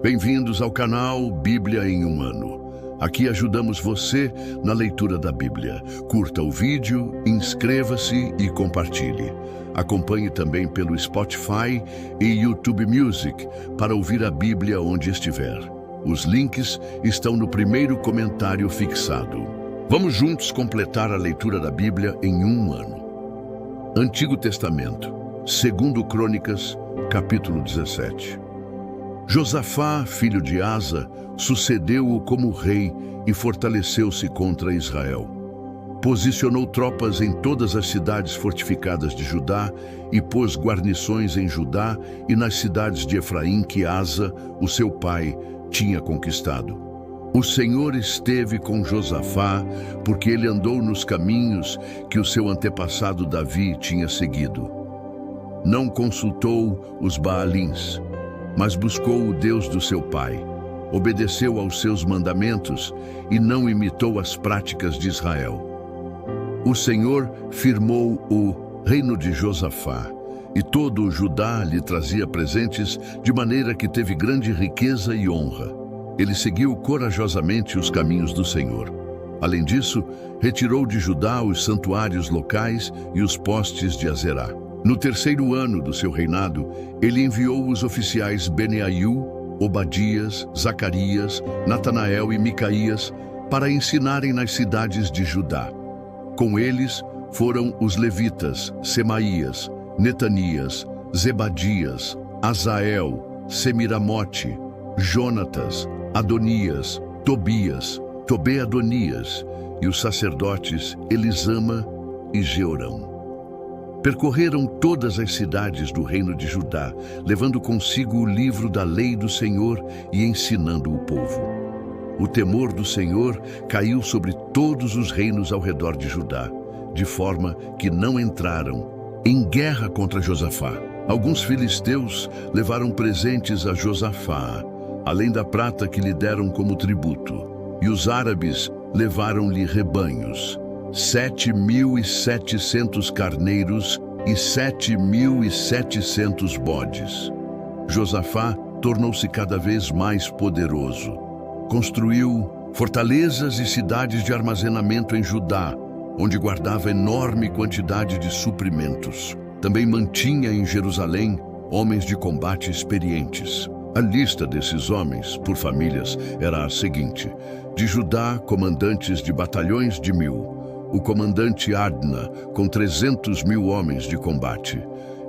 Bem-vindos ao canal Bíblia em um Ano. Aqui ajudamos você na leitura da Bíblia. Curta o vídeo, inscreva-se e compartilhe. Acompanhe também pelo Spotify e YouTube Music para ouvir a Bíblia onde estiver. Os links estão no primeiro comentário fixado. Vamos juntos completar a leitura da Bíblia em um ano. Antigo Testamento, 2 Crônicas, capítulo 17. Josafá, filho de Asa, sucedeu-o como rei e fortaleceu-se contra Israel. Posicionou tropas em todas as cidades fortificadas de Judá e pôs guarnições em Judá e nas cidades de Efraim que Asa, o seu pai, tinha conquistado. O Senhor esteve com Josafá, porque ele andou nos caminhos que o seu antepassado Davi tinha seguido. Não consultou os Baalins, mas buscou o Deus do seu pai, obedeceu aos seus mandamentos e não imitou as práticas de Israel. O Senhor firmou o reino de Josafá, e todo o Judá lhe trazia presentes, de maneira que teve grande riqueza e honra. Ele seguiu corajosamente os caminhos do Senhor. Além disso, retirou de Judá os santuários locais e os postes de Azerá. No terceiro ano do seu reinado, ele enviou os oficiais Benaiú, Obadias, Zacarias, Natanael e Micaías para ensinarem nas cidades de Judá. Com eles foram os levitas Semaías, Netanias, Zebadias, Azael, Semiramote, Jonatas, Adonias, Tobias, Tobe-Adonias e os sacerdotes Elisama e Jeorão. Percorreram todas as cidades do reino de Judá, levando consigo o livro da lei do Senhor e ensinando o povo. O temor do Senhor caiu sobre todos os reinos ao redor de Judá, de forma que não entraram em guerra contra Josafá. Alguns filisteus levaram presentes a Josafá, além da prata que lhe deram como tributo, e os árabes levaram-lhe rebanhos, 7.700 carneiros e 7.700 bodes. Josafá tornou-se cada vez mais poderoso. Construiu fortalezas e cidades de armazenamento em Judá, onde guardava enorme quantidade de suprimentos. Também mantinha em Jerusalém homens de combate experientes. A lista desses homens, por famílias, era a seguinte: de Judá, comandantes de batalhões de 1.000. O comandante Adna, com 300.000 homens de combate.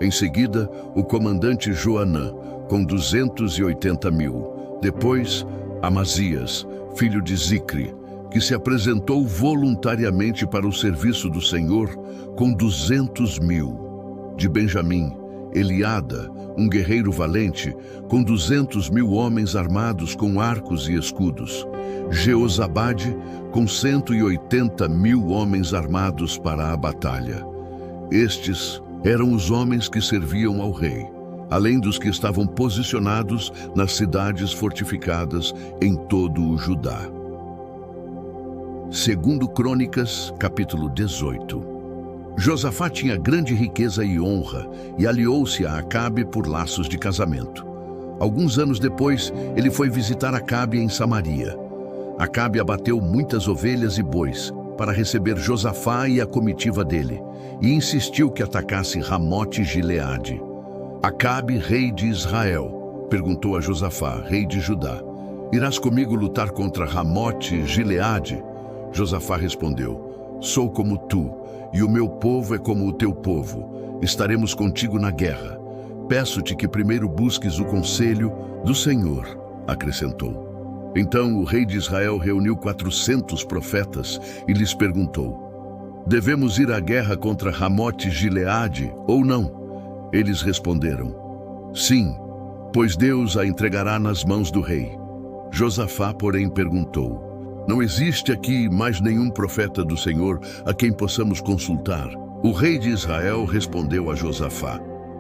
Em seguida, o comandante Joanã, com 280.000. Depois, Amazias, filho de Zicri, que se apresentou voluntariamente para o serviço do Senhor, com 200.000. De Benjamim, Eliada, um guerreiro valente, com 200.000 homens armados com arcos e escudos. Jeozabade, com 180.000 homens armados para a batalha. Estes eram os homens que serviam ao rei, além dos que estavam posicionados nas cidades fortificadas em todo o Judá. 2 Crônicas, capítulo 18. Josafá tinha grande riqueza e honra e aliou-se a Acabe por laços de casamento. Alguns anos depois, ele foi visitar Acabe em Samaria. Acabe abateu muitas ovelhas e bois para receber Josafá e a comitiva dele, e insistiu que atacasse Ramote-Gileade. Acabe, rei de Israel, perguntou a Josafá, rei de Judá: irás comigo lutar contra Ramote-Gileade? Josafá respondeu: sou como tu, e o meu povo é como o teu povo. Estaremos contigo na guerra. Peço-te que primeiro busques o conselho do Senhor, acrescentou. Então o rei de Israel reuniu 400 profetas e lhes perguntou: devemos ir à guerra contra Ramote-Gileade ou não? Eles responderam: sim, pois Deus a entregará nas mãos do rei. Josafá, porém, perguntou: não existe aqui mais nenhum profeta do Senhor a quem possamos consultar? O rei de Israel respondeu a Josafá: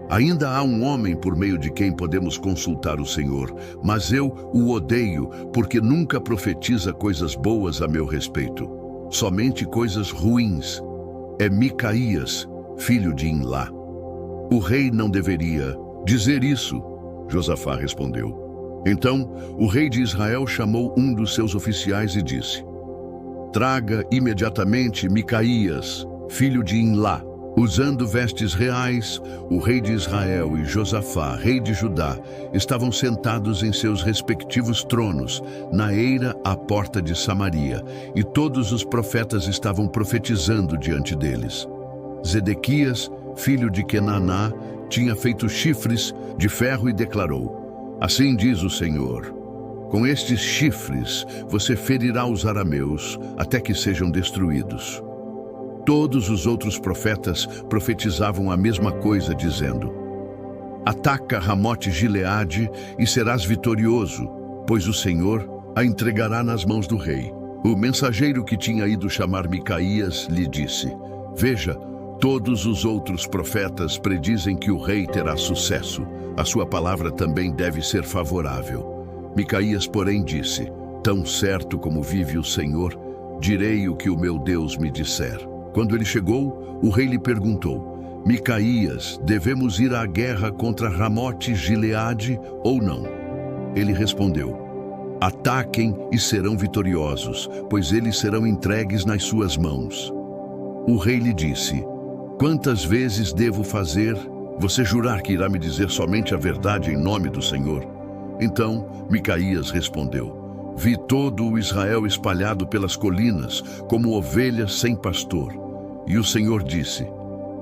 ainda há um homem por meio de quem podemos consultar o Senhor, mas eu o odeio, porque nunca profetiza coisas boas a meu respeito, somente coisas ruins. É Micaías, filho de Imlá. O rei não deveria dizer isso, Josafá respondeu. Então o rei de Israel chamou um dos seus oficiais e disse: traga imediatamente Micaías, filho de Imlá. Usando vestes reais, o rei de Israel e Josafá, rei de Judá, estavam sentados em seus respectivos tronos, na eira à porta de Samaria, e todos os profetas estavam profetizando diante deles. Zedequias, filho de Kenaná, tinha feito chifres de ferro e declarou: assim diz o Senhor: com estes chifres você ferirá os arameus até que sejam destruídos. Todos os outros profetas profetizavam a mesma coisa, dizendo: ataca Ramote-Gileade e serás vitorioso, pois o Senhor a entregará nas mãos do rei. O mensageiro que tinha ido chamar Micaías lhe disse: veja, todos os outros profetas predizem que o rei terá sucesso. A sua palavra também deve ser favorável. Micaías, porém, disse: tão certo como vive o Senhor, direi o que o meu Deus me disser. Quando ele chegou, o rei lhe perguntou: Micaías, devemos ir à guerra contra Ramote-Gileade ou não? Ele respondeu: ataquem e serão vitoriosos, pois eles serão entregues nas suas mãos. O rei lhe disse: quantas vezes devo fazer você jurar que irá me dizer somente a verdade em nome do Senhor? Então Micaías respondeu: vi todo o Israel espalhado pelas colinas, como ovelhas sem pastor. E o Senhor disse: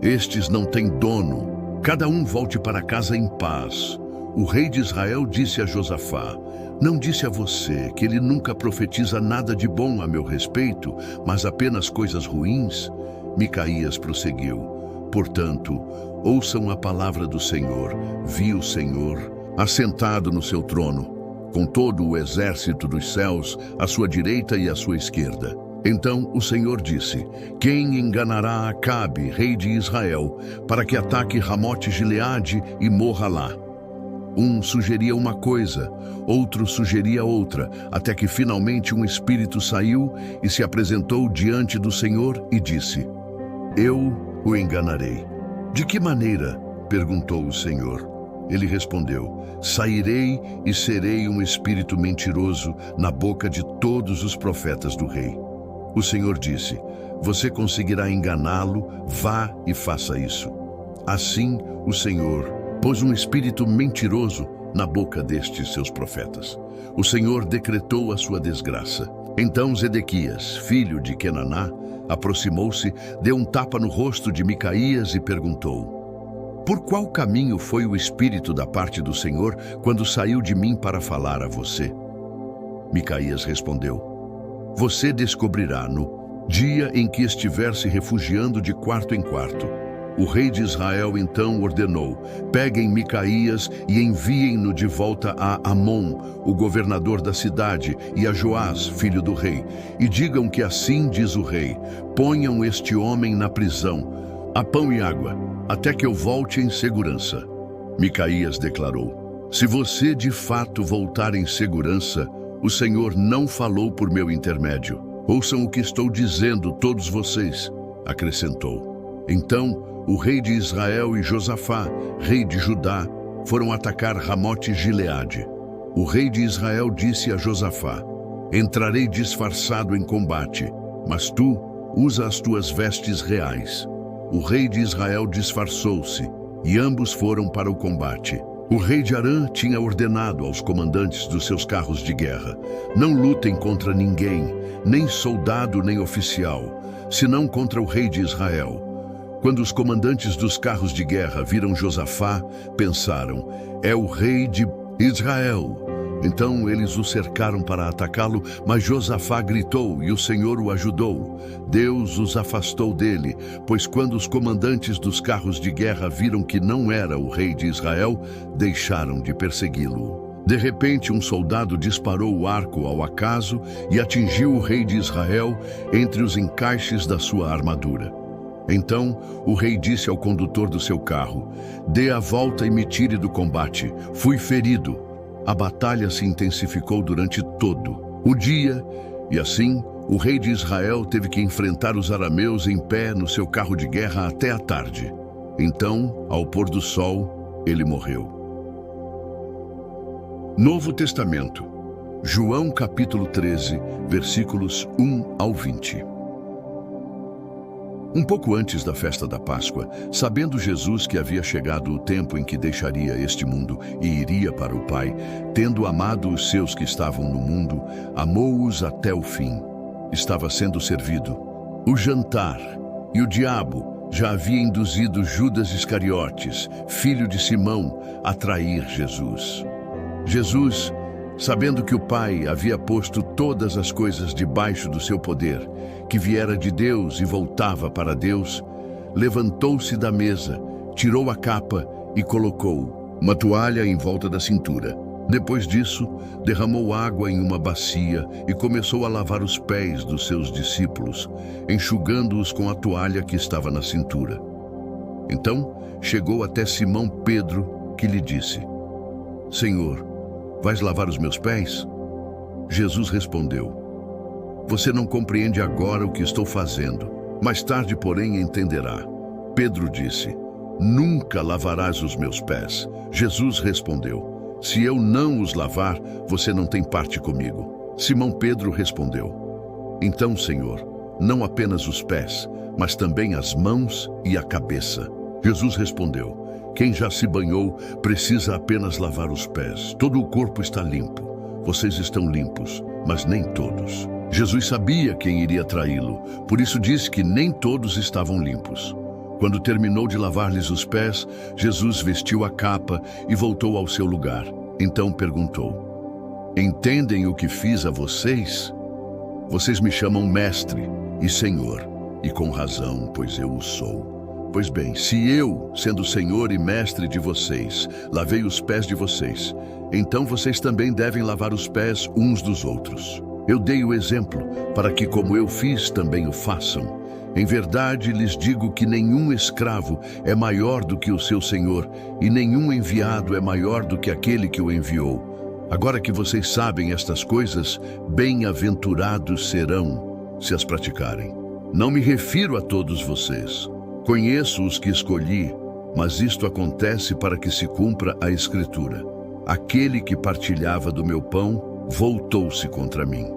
estes não têm dono, cada um volte para casa em paz. O rei de Israel disse a Josafá: não disse a você que ele nunca profetiza nada de bom a meu respeito, mas apenas coisas ruins? Micaías prosseguiu: portanto, ouçam a palavra do Senhor. Vi o Senhor assentado no seu trono, com todo o exército dos céus à sua direita e à sua esquerda. Então o Senhor disse: quem enganará Acabe, rei de Israel, para que ataque Ramote-Gileade e morra lá? Um sugeria uma coisa, outro sugeria outra, até que finalmente um espírito saiu e se apresentou diante do Senhor e disse: eu o enganarei. De que maneira? Perguntou o Senhor. Ele respondeu: sairei e serei um espírito mentiroso na boca de todos os profetas do rei. O Senhor disse: você conseguirá enganá-lo, vá e faça isso. Assim o Senhor pôs um espírito mentiroso na boca destes seus profetas. O Senhor decretou a sua desgraça. Então Zedequias, filho de Kenaná, aproximou-se, deu um tapa no rosto de Micaías e perguntou: por qual caminho foi o espírito da parte do Senhor quando saiu de mim para falar a você? Micaías respondeu: você descobrirá no dia em que estiver se refugiando de quarto em quarto. O rei de Israel então ordenou: peguem Micaías e enviem-no de volta a Amon, o governador da cidade, e a Joás, filho do rei, e digam que assim diz o rei: ponham este homem na prisão, a pão e água, até que eu volte em segurança. Micaías declarou: se você de fato voltar em segurança, o Senhor não falou por meu intermédio. Ouçam o que estou dizendo, todos vocês, acrescentou. Então o rei de Israel e Josafá, rei de Judá, foram atacar Ramote-Gileade. O rei de Israel disse a Josafá: entrarei disfarçado em combate, mas tu usa as tuas vestes reais. O rei de Israel disfarçou-se, e ambos foram para o combate. O rei de Arã tinha ordenado aos comandantes dos seus carros de guerra: não lutem contra ninguém, nem soldado nem oficial, senão contra o rei de Israel. Quando os comandantes dos carros de guerra viram Josafá, pensaram: é o rei de Israel. Então eles o cercaram para atacá-lo, mas Josafá gritou e o Senhor o ajudou. Deus os afastou dele, pois quando os comandantes dos carros de guerra viram que não era o rei de Israel, deixaram de persegui-lo. De repente, um soldado disparou o arco ao acaso e atingiu o rei de Israel entre os encaixes da sua armadura. Então o rei disse ao condutor do seu carro: dê a volta e me tire do combate. Fui ferido. A batalha se intensificou durante todo o dia, e assim o rei de Israel teve que enfrentar os arameus em pé no seu carro de guerra até a tarde. Então, ao pôr do sol, ele morreu. Novo Testamento, João capítulo 13, versículos 1 ao 20. Um pouco antes da festa da Páscoa, sabendo Jesus que havia chegado o tempo em que deixaria este mundo e iria para o Pai, tendo amado os seus que estavam no mundo, amou-os até o fim. Estava sendo servido o jantar, e o diabo já havia induzido Judas Iscariotes, filho de Simão, a trair Jesus. Jesus, sabendo que o Pai havia posto todas as coisas debaixo do seu poder, que viera de Deus e voltava para Deus, levantou-se da mesa, tirou a capa e colocou uma toalha em volta da cintura. Depois disso, derramou água em uma bacia e começou a lavar os pés dos seus discípulos, enxugando-os com a toalha que estava na cintura. Então, chegou até Simão Pedro, que lhe disse: Senhor, vais lavar os meus pés? Jesus respondeu: Você não compreende agora o que estou fazendo. Mais tarde, porém, entenderá. Pedro disse: Nunca lavarás os meus pés. Jesus respondeu: Se eu não os lavar, você não tem parte comigo. Simão Pedro respondeu: Então, Senhor, não apenas os pés, mas também as mãos e a cabeça. Jesus respondeu: Quem já se banhou precisa apenas lavar os pés. Todo o corpo está limpo. Vocês estão limpos, mas nem todos. Jesus sabia quem iria traí-lo, por isso disse que nem todos estavam limpos. Quando terminou de lavar-lhes os pés, Jesus vestiu a capa e voltou ao seu lugar. Então perguntou: Entendem o que fiz a vocês? Vocês me chamam Mestre e Senhor, e com razão, pois eu o sou. Pois bem, se eu, sendo Senhor e Mestre de vocês, lavei os pés de vocês, então vocês também devem lavar os pés uns dos outros. Eu dei o exemplo, para que, como eu fiz, também o façam. Em verdade lhes digo que nenhum escravo é maior do que o seu senhor, e nenhum enviado é maior do que aquele que o enviou. Agora que vocês sabem estas coisas, bem-aventurados serão se as praticarem. Não me refiro a todos vocês. Conheço os que escolhi, mas isto acontece para que se cumpra a Escritura. Aquele que partilhava do meu pão voltou-se contra mim.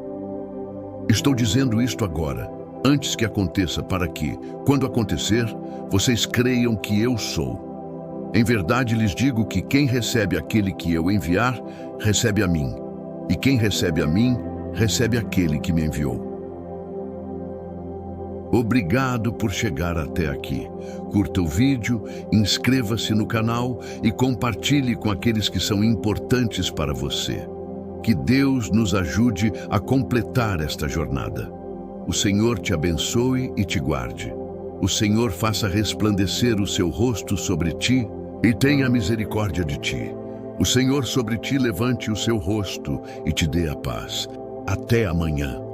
Estou dizendo isto agora, antes que aconteça, para que, quando acontecer, vocês creiam que eu sou. Em verdade lhes digo que quem recebe aquele que eu enviar, recebe a mim. E quem recebe a mim, recebe aquele que me enviou. Obrigado por chegar até aqui. Curta o vídeo, inscreva-se no canal e compartilhe com aqueles que são importantes para você. Que Deus nos ajude a completar esta jornada. O Senhor te abençoe e te guarde. O Senhor faça resplandecer o seu rosto sobre ti e tenha misericórdia de ti. O Senhor sobre ti levante o seu rosto e te dê a paz. Até amanhã.